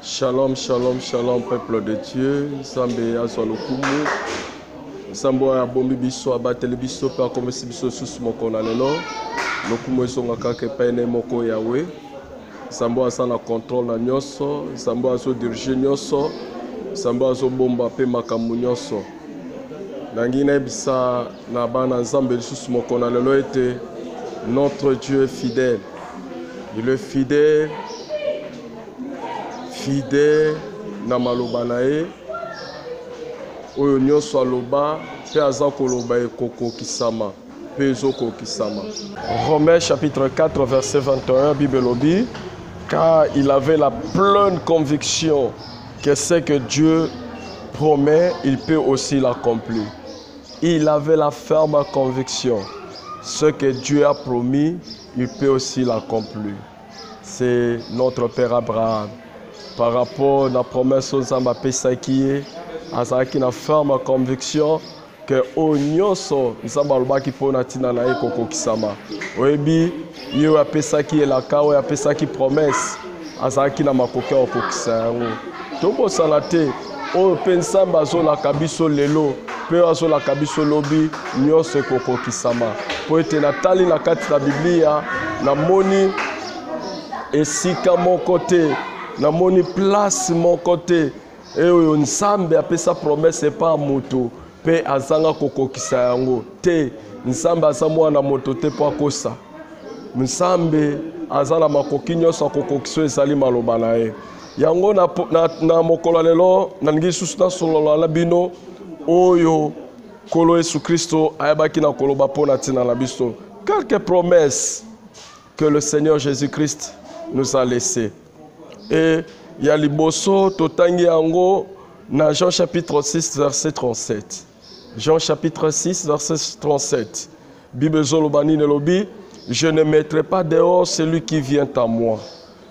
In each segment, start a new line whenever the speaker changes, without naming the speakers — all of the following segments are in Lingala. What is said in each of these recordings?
Shalom, shalom, shalom, peuple de Dieu. Nzambe azwa lokumu. Nzambe ya bombi biso abateli biso pe akomisi biso susu moko na lelo. Lokumu ezonga kaka epai na moko Yawe. Nzambe aza na contrôle na nyonso. Nzambe azo dirige nyonso. Nzambe azo bomba pe makambo nyonso. Nangi nayebisa na bana Nzambe lisusu moko na lelo ete notre Dieu est fidèle. Il est fidèle. Fidèle na maloba na ye oyo nyonso aloba pe aza koloba ekokokisama pe ezokokisama. Romains chapitre 4 verset 21 Bible lobi car il avait la pleine conviction que ce que Dieu promet il peut aussi l'accomplir. Il avait la ferme conviction ce que Dieu a promis il peut aussi l'accomplir. C'est notre Père Abraham. Par rapport à la promesse aux Nzambe apesaki ye azalaki na ferme conviction que oyo nyonso Nzambe alobaki mpona ntina na ye kokokisama. Oyebi ye oyo apesaki elaka oyo apesaki promesse azalaki na makoki ya kokokisa yango. Tobosana te oyo mpe Nzambe azolaka biso lelo mpe oyo azolaka biso lobi nyonso ekokokisama. Po ete natali na kati na Biblia namoni esika moko te namoni place mon côté et oyo Nzambe apesa promesse pa moto pe azanga kokokisa yango te. Nzambe aza mwana moto te po akosa. Nzambe aza na makoki nyonso kokokisa ezali maloba na ye. Yango na mokolo lelo nalingi susu na solola na bino oyo kolo Yesu Kristo ayabaki na koloba pona tina na biso. Quelques promesses que le Seigneur Jésus-Christ nous a laissées. Et il y a liboso totangi yango na Jean chapitre 6 verset 37. Jean chapitre 6 verset 37. Bible zolobani nelobi, je ne mettrai pas dehors celui qui vient à moi.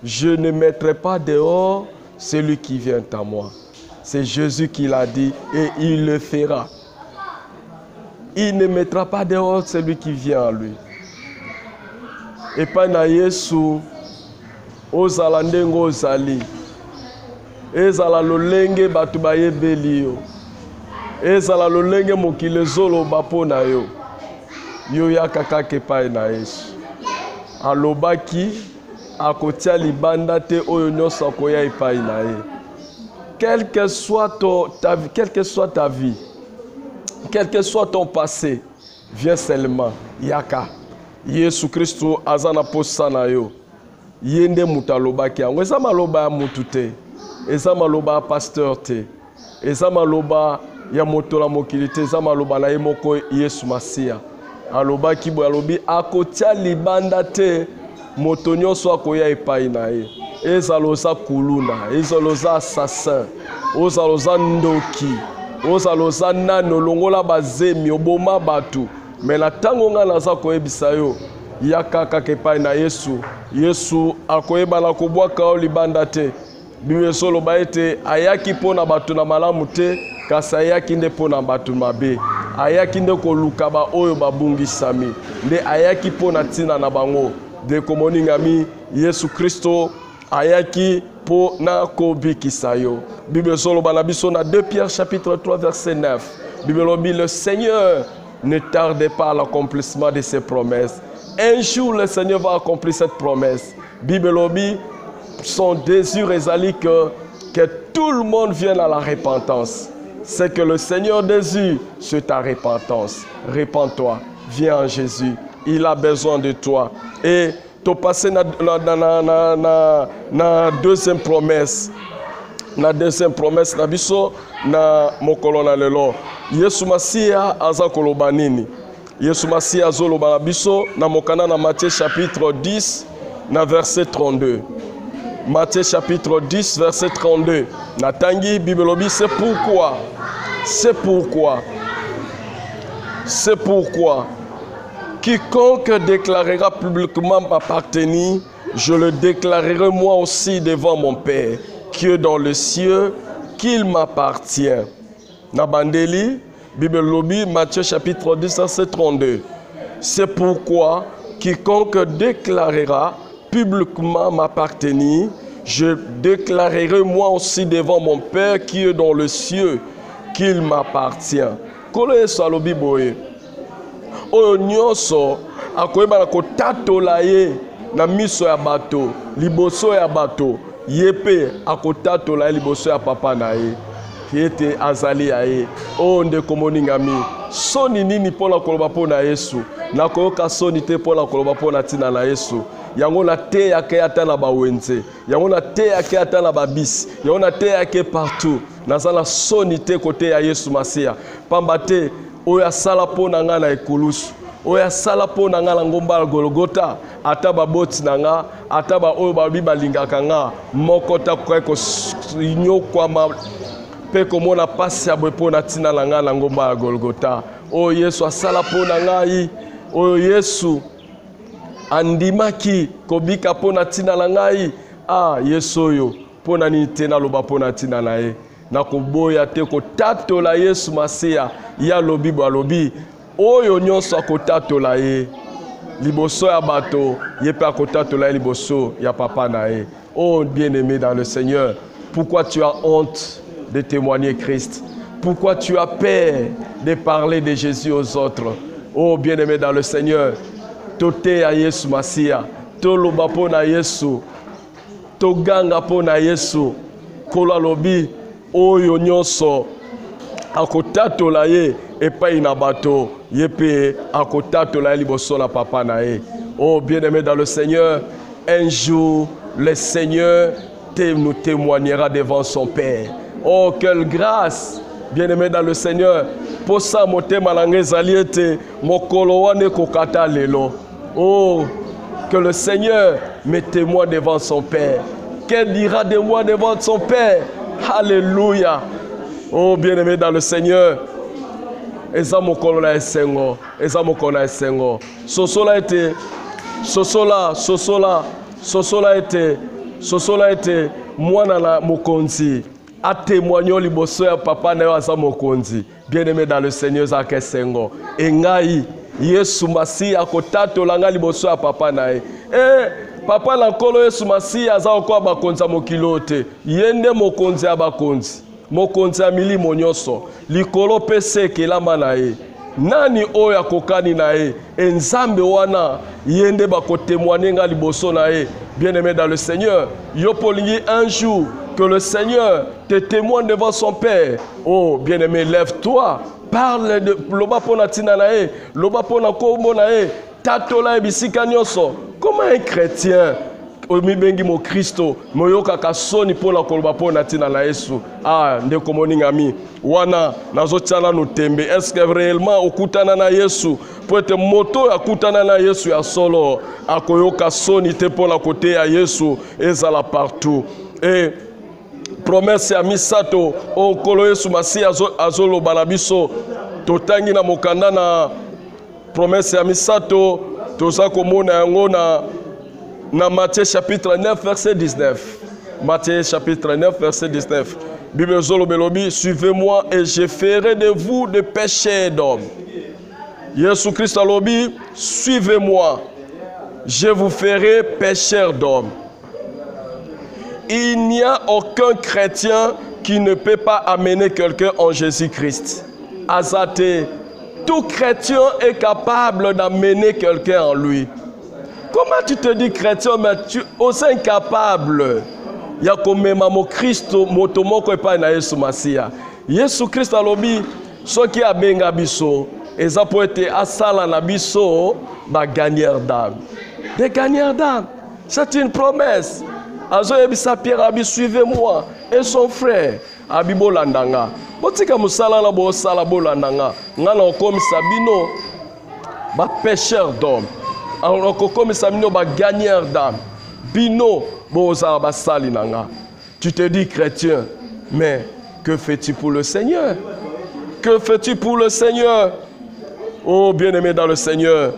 Je ne mettrai pas dehors celui qui vient à moi. C'est Jésus qui l'a dit et il le fera. Il ne mettra pas dehors celui qui vient à lui. Et pas na Yesu ozala ndengo ozali ezala lolenge batu bayebeli yo ezala lolenge mokili ezoloba mpona yo yo yaka kaka epai na Yesu alobaki akotia libanda te oyo nyonso akoya epai na ye. Quelle que soit ta vie, quel que soit ton passé, viens seulement yaka Yesu Kristo aza na posa na yo. Yende mutaloba ki yango eza maloba ya mutu te eza maloba ya pasteur te eza maloba ya moto la mokili te eza maloba na ye moko Yesu Masiya alobaki boye alobi akotia libanda te moto nyonso akoya epai na ye ezala oza kuluna ezala oza assassin ozala oza ndoki ozala oza nano longola bazemi oboma batu me na ntango nga naza koyebisa yo yaka kaka epai na Yesu. Yesu akoyeba na kobwaka o libanda te. Bible ezoloba ete ayaki mpona bato na malamu te kasi ayaki nde mpona bato mabe. Ayaki nde koluka ba oyo babungisami nde ayaki mpona ntina na bango. Ndeko moningami Yesu Kristo ayaki mpona kobikisa yo. Bible ezoloba na biso na 2 Pierre chapitre 3 verset 9. Bible lobi le Seigneur ne tarde pas à l'accomplissement de ses promesses. Un jour, le Seigneur va accomplir cette promesse. Bible lobi, son désir est que tout le monde vienne à la repentance. C'est que le Seigneur désire, c'est ta repentance. Répands-toi, viens en Jésus. Il a besoin de toi. Et tu passes na deuxième promesse. Na deuxième promesse, na biso, na mokolo na lelo. Yesu Masiya aza koloba nini? Yesu Masiya azoloba na biso na mokana na Matthieu chapitre 10 na verset 32. Matthieu chapitre 10 verset 32. Natangi Bible lobi c'est pourquoi quiconque déclarera publiquement m'appartenir, je le déclarerai moi aussi devant mon Père qui est dans le ciel qu'il m'appartient. Nabandeli Bible lobi Matthieu chapitre 10 verset 32. C'est pourquoi quiconque déclarera publiquement m'appartenir, je déclarerai moi aussi devant mon Père qui est dans le cieux qu'il m'appartient. Kolo Yesu alobi boye. Oyo nyonso akoyeba na kotatola ye na miso ya bato, liboso ya bato, yepe akotatola ye liboso ya papa na ye. Ete azali ya ye. O ndeko moningami, soni nini mpona koloba mpona Yesu? Nakoyoka soni te mpona koloba mpona ntina na Yesu. Yango na te yake ata na bawenze, yango na te yake ata na babisi, yango na te yake partout. Nazala soni te kote ya Yesu Masia. Pamba te oyo asala mpona nga na ekulusu, oyo asala mpona nga na ngomba ya Golgota, ata baboti na nga, ata ba oyo babi balingaka nga, moko takoki konyokwama mpe komona pasi ya boye mpona ntina na nga na ngomba ya Golgota. Oyo Yesu asala mpona ngai, oyo Yesu andimaki kobika mpona ntina na ngai. Yesu oyo mpona nini te naloba mpona ntina na ye? Nakoboya te kotatola Yesu Masia. Ya lobi balobi oyo nyonso akotatola ye liboso ya bato, ye pe akotatola ye liboso ya papa na ye. Oh bien-aimé dans le Seigneur, pourquoi tu as honte de témoigner Christ? Pourquoi tu as peur de parler de Jésus aux autres? Oh bien-aimé dans le Seigneur, tote ya Yesu Masia, toloba pona Yesu, toganga pona Yesu, kola lobi oyo nyonso akotatola ye epai na bato, ye pe akotatola ye liboso na papa na ye. Oh bien-aimé dans le Seigneur, un jour le Seigneur nous témoignera devant son Père. Oh quelle grâce, bien-aimé dans le Seigneur. Pour ça motema na ngai ezali ete mokolo wana kokata lelo. Oh que le Seigneur me témoigne devant son Père. Qu'elle dira de moi devant son Père? Alléluia. Oh bien-aimé dans le Seigneur, eza mokolo na esengo, eza mokolo na esengo. Sosola ete, sosola ete mwana na mokonzi a témoigné liboso ya papa na yo aza mokonzi. Bien-aimé dans le Seigneur, za kesengo. Engai Yesu Masia akotatola nga liboso ya papa na ye. Papa na nkolo Yesu Masia aza okwa bakonzi mokilo te. Yende mokonzi ya bakonzi. Mokonzi ya milimo nyonso. Likolo pe sekelama na ye. Nani oyo akokani na ye? Nzambe wana yende bakotémoigner nga liboso na ye. Bien-aimé dans le Seigneur, yo polingi un jour que le Seigneur te témoigne devant son Père. Oh bien-aimé, lève-toi. Parle de loba pona tina na ye, loba pona kombo na ye, tatola e bisika nyonso. Comment un chrétien omibengi mo Kristo moyoka kasoni pona koloba pona tina na Yesu? Ndeko moningami wana nazotiana no tembe. Est-ce que réellement okutana na Yesu? Poete moto akutana na Yesu ya solo akoyoka soni te pona kote ya Yesu ezala partout. Et promesse ya misato okolo Yesu Masia azoloba na biso totangi na mokanda na promesse ya misato toza komona yango na Matthieu chapitre 9 verset 19. Matthieu chapitre 9 verset 19. Bible zolobelobi, suivez-moi et je ferai de vous des pécheurs d'hommes. Jésus Christ alobi, suivez-moi, je vous ferai pécheurs d'hommes. Il n'y a aucun chrétien qui ne peut pas amener quelqu'un en Jésus-Christ. Azate, tout chrétien est capable d'amener quelqu'un en lui. Comment tu te dis chrétien, mais tu es incapable? Il y a comme mon Christ, motomoko et pas na Yesu Masia. Yesu Christ alobi, ce qui a benga biso, et ça peut être asala na biso, ba gagneur d'âme. Des gagneurs d'âme, c'est une promesse. Azo yebisa Pierre abi, suivez-moi, et son frère abi bolandanga. Botika musala na bo sala bolandanga. Ngana okomisa bino ba pécheur d'homme. Alors okomisa bino ba gagneur d'âme. Bino boza ba sali nanga. Tu te dis chrétien, mais que fais-tu pour le Seigneur? Que fais-tu pour le Seigneur? Oh bien-aimé dans le Seigneur,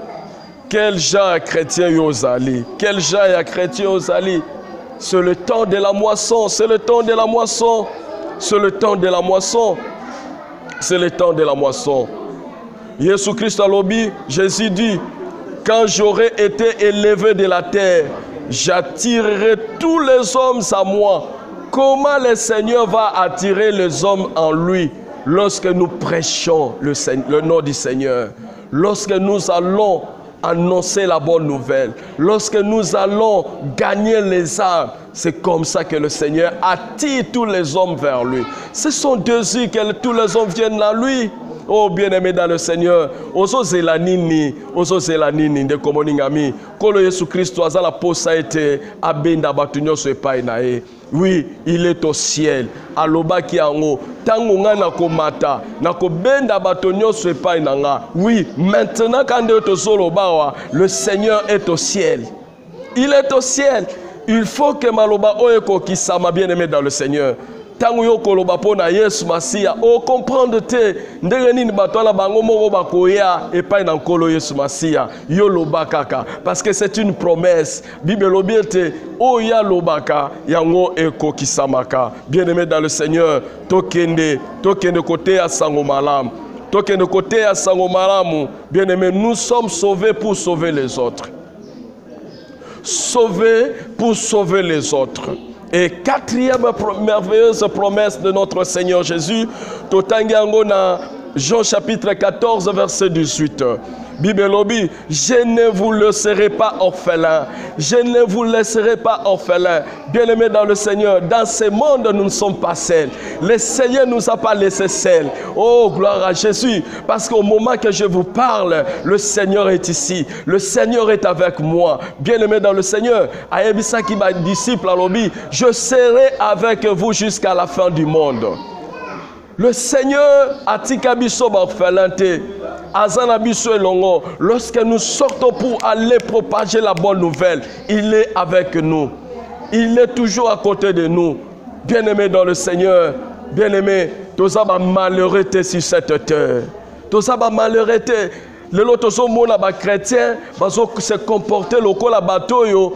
quel genre chrétien yozali? Quel genre chrétien yozali? C'est le temps de la moisson, c'est le temps de la moisson, c'est le temps de la moisson, c'est le temps de la moisson. Jésus Christ a lobby, Jésus dit, quand j'aurai été élevé de la terre, j'attirerai tous les hommes à moi. Comment le Seigneur va attirer les hommes en lui lorsque nous prêchons le nom du Seigneur, lorsque nous allons annoncer la bonne nouvelle, lorsque nous allons gagner les âmes? C'est comme ça que le Seigneur attire tous les hommes vers lui. C'est son désir que tous les hommes viennent à lui. Oh bien-aimé dans le Seigneur, ozo zelanini de komoningami, kolo Yesu Christo azala posa ete abenda batunyo so epai na e. Oui, il est au ciel. Aloba ki ango, tango nga nakomata, nakobenda batunyo so epai na nga. Oui, maintenant quand tozoloba, le Seigneur est au ciel. Il est au ciel. Il faut que maloba oeko ki sama bien-aimé dans le Seigneur. Tango yo koloba pona Yesu Masia, o comprendre te ndenge nini bato na bango moko bakoya epai na nkolo Yesu Masia yo lobakaka parce que c'est une promesse. Bible lobi ete o ya lobaka yango eko kisamaka. Bien-aimé dans le Seigneur, tokende côté à sango malam. Tokende côté à sango malamu. Bien-aimé, nous sommes sauvés pour sauver les autres. Sauvés pour sauver les autres. Et quatrième merveilleuse promesse de notre Seigneur Jésus, Totangiangona, Jean chapitre 14, verset 18. Bible lobi, je ne vous laisserai pas orphelin. Je ne vous laisserai pas orphelin. Bien-aimés dans le Seigneur, dans ce monde, nous ne sommes pas seuls. Le Seigneur ne nous a pas laissés seuls. Oh, gloire à Jésus. Parce qu'au moment que je vous parle, le Seigneur est ici. Le Seigneur est avec moi. Bien-aimés dans le Seigneur, Ayebisa qui m'a disciple à l'obi, je serai avec vous jusqu'à la fin du monde. Le Seigneur a tikabiso orphelinté. Lorsque nous sortons pour aller propager la bonne nouvelle, il est avec nous. Il est toujours à côté de nous. Bien-aimés dans le Seigneur, bien-aimés, tous les malheureux sur cette terre. Tous les malheureux, les autres chrétiens, se comporter lokola batoyo,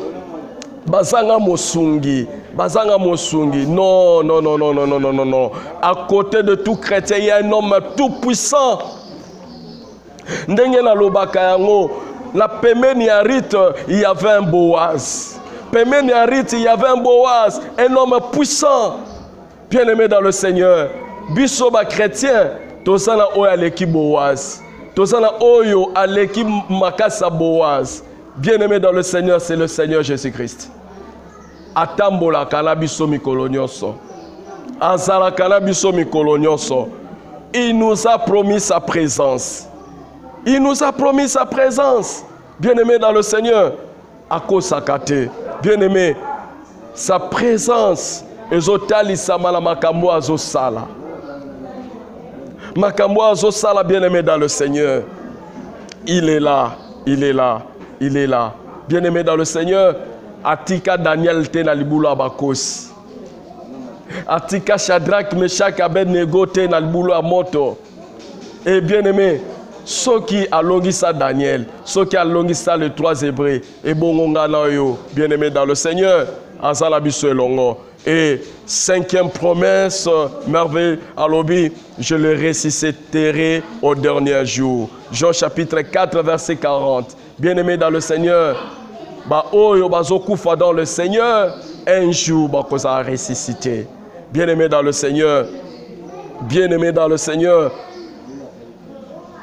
bazanga mosungi. Bazanga mosungi. Non, non, non, non, non, non, non, non, non. À côté de tout chrétien, il y a un homme tout puissant. Ndenge na lobaka yango, la pemeni ya Rite, il y avait un Boaz. Pemeni ya Rite, il y avait un Boaz, un homme puissant. Bien-aimé dans le Seigneur, bisoba chrétien, tosana oyo aleki Boaz. Tosana oyo aleki makasa Boaz. Bien-aimé dans le Seigneur, c'est le Seigneur Jésus-Christ. Atambola kanabiso mikolonyoso. Azala kanabiso mikolonyoso. Il nous a promis sa présence. Il nous a promis sa présence. Bien-aimé dans le Seigneur, Akosakate. Bien-aimé, sa présence. Ezotali samala makambo azosala. Makambo azosala, bien-aimé dans le Seigneur. Il est là, il est là, il est là. Bien-aimé dans le Seigneur, Atika Daniel te na libulu abakos. Atika Shadrach, Meshach, Abednego te na libulu amoto. Et bien-aimé, ceux qui allongissent Daniel, ceux qui allongissent les trois Hébreux, et bongonga na yo, bien-aimé dans le Seigneur, azala biso elongo. Et cinquième promesse, merveille, alobi, je le ressusciterai au dernier jour. Jean chapitre 4, verset 40. Bien-aimé dans le Seigneur, ba oyo bazokufa dans le Seigneur, un jour bakoza ressuscité. Bien-aimé dans le Seigneur, bien-aimé dans le Seigneur,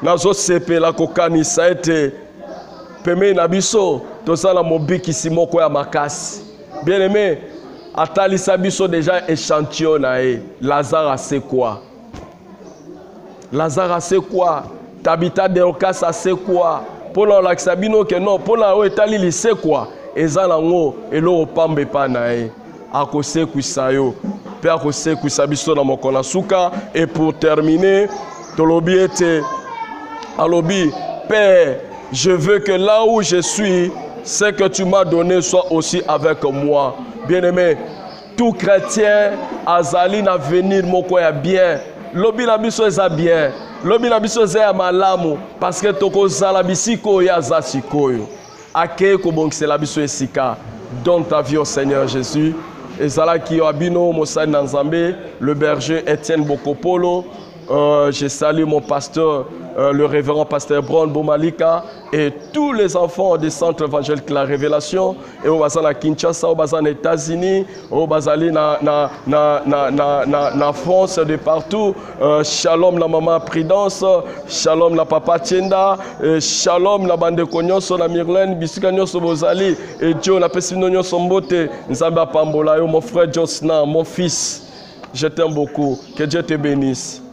nazo sepe la kokani sa ete peme na biso tozala mobiki simoko ya makasi. Bien-aimé, atalisa biso déjà échantillon na e. Lazare c'est quoi? Lazare c'est quoi? Tabitha Dorcas c'est quoi? Pour la Sabino que non, pour la etali c'est quoi? Ezalango elo pambe pa na e. Akose kusayo. Pe akose kusabiso na mokona suka. Et pour terminer, tolobi ete alobi, Père, je veux que là où je suis, ce que tu m'as donné soit aussi avec moi. Bien-aimé, tout chrétien, azali na venir moko ya bien. Lobi na biso eza bien. Lobi na biso eza ya malamu. Parce que toko zala bisiko ya zasikoyo. Ake kobongisela biso esika. Donne ta vie au Seigneur Jésus. Ezala ki abino Moussa Nanzambe, le berger Etienne Bokopolo, Je salue mon pasteur, le révérend pasteur Brown Bomalika et tous les enfants du centre évangélique La Révélation et au bazar à Kinshasa, au bazar aux États-Unis, au bazar na France, de partout. Shalom la maman Prudence, shalom la papa Tienda, shalom la bande Konyoso, la Myrlène, bisika nyonso bozali et Dieu la pesino nyonso mbote, nzamba pambola yo mon frère Josna, mon fils. Je t'aime beaucoup. Que Dieu te bénisse.